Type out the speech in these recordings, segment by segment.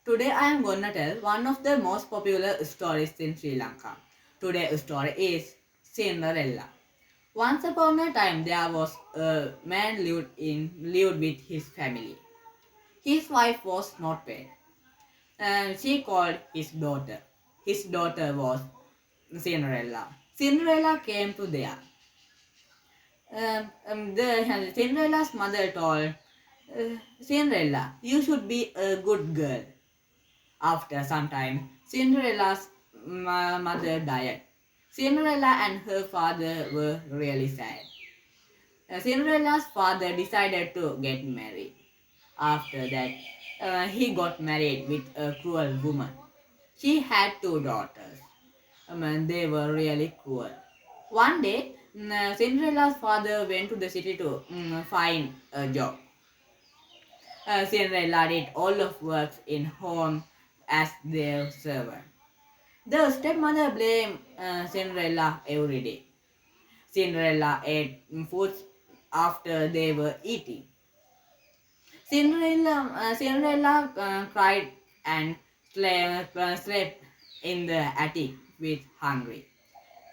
Today I am going to tell one of the most popular stories in Sri Lanka. Today's story is Cinderella. Once upon a time there was a man lived with his family. His wife was not well and she called his daughter. His daughter was Cinderella. Cinderella came to there. Cinderella's mother told Cinderella, you should be a good girl. After some time, Cinderella's mother died. Cinderella and her father were really sad. Cinderella's father decided to get married. After that, he got married with a cruel woman. She had two daughters. And they were really cruel. One day, Cinderella's father went to the city to find a job. Cinderella did all of work in home as their servant. The stepmother blamed Cinderella every day. Cinderella ate food after they were eating. Cinderella cried and slept in the attic with hungry.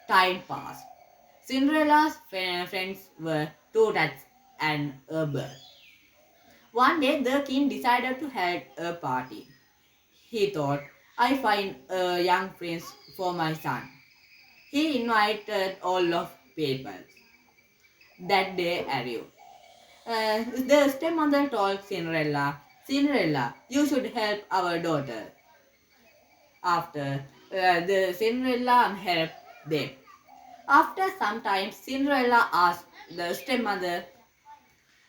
Time passed. Cinderella's friends were two rats and a bird. One day the king decided to have a party. He thought, I find a young prince for my son. He invited all of people. That day arrived. The stepmother told Cinderella, Cinderella, you should help our daughter. After the Cinderella helped them. After some time, Cinderella asked the stepmother,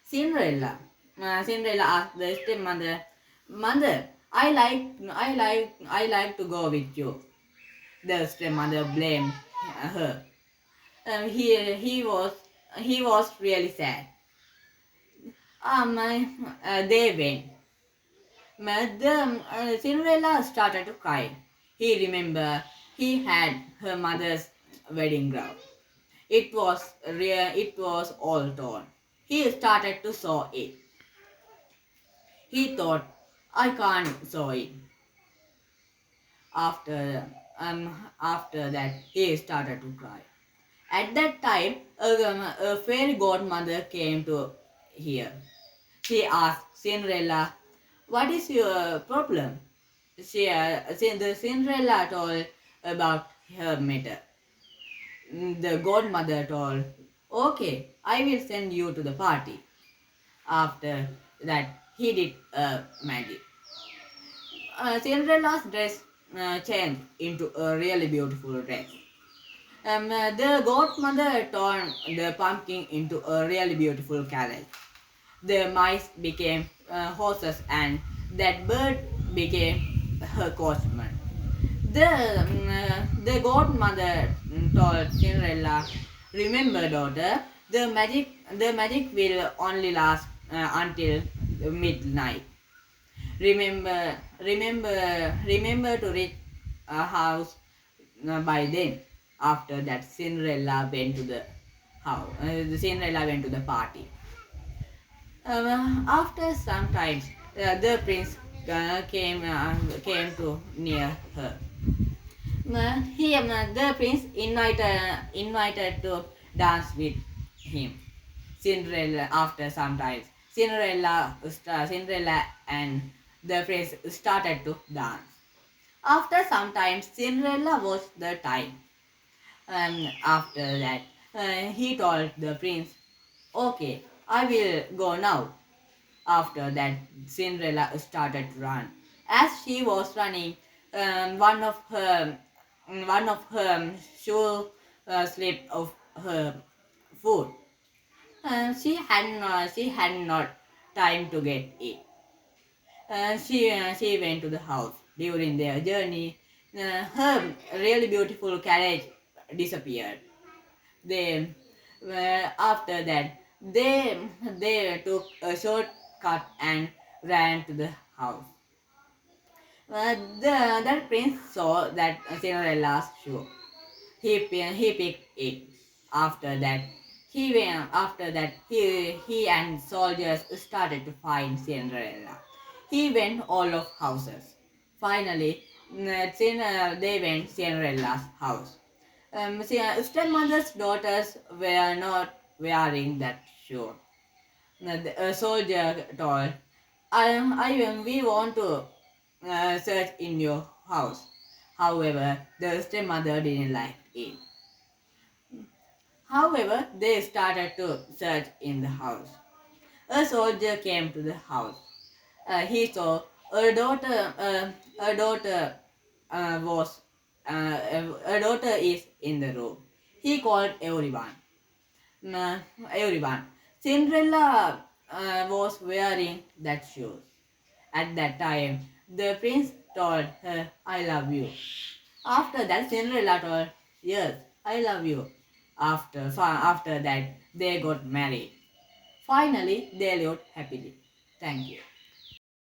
Cinderella asked the stepmother, Mother, I like to go with you. The stepmother blamed her. He was really sad. They went. Cinderella started to cry. He remembered he had her mother's wedding gown. It was all torn. He started to sew it. He thought, I can't sew it. After that, he started to cry. At that time, a fairy godmother came to here. She asked Cinderella, what is your problem? The Cinderella told about her matter. The godmother told, okay, I will send you to the party. After that, he did magic. Cinderella's dress changed into a really beautiful dress. The godmother turned the pumpkin into a really beautiful carriage. The mice became horses and that bird became her coachman. The godmother told Cinderella, remember daughter, the magic will only last until midnight. Remember to reach a house by then. After that, Cinderella went to the house. The Cinderella went to the party. After some time, the prince came to near her. The prince invited to dance with him. Cinderella. After some time, Cinderella and the prince started to dance. After some time, Cinderella watched the time. After that, he told the prince, okay, I will go now. After that, Cinderella started to run. As she was running, one of her shoe slipped off her foot. She had not time to get it. She went to the house. During their journey, her really beautiful carriage disappeared. They after that they took a shortcut and ran to the house. That prince saw that Cinderella's shoe. He picked it. After that, he and soldiers started to find Cinderella. He went all of houses. Finally, they went Cinderella's house. Stepmother's daughters were not wearing that shoe. A soldier told, we want to search in your house. However, the stepmother didn't like it. However, they started to search in the house. A soldier came to the house. He saw a daughter. A daughter was. A daughter is in the room. He called everyone. Uh, everyone. Cinderella was wearing that shoes. At that time, the prince told her, "I love you." After that, Cinderella told, "Yes, I love you." After that, they got married. Finally, they lived happily. Thank you.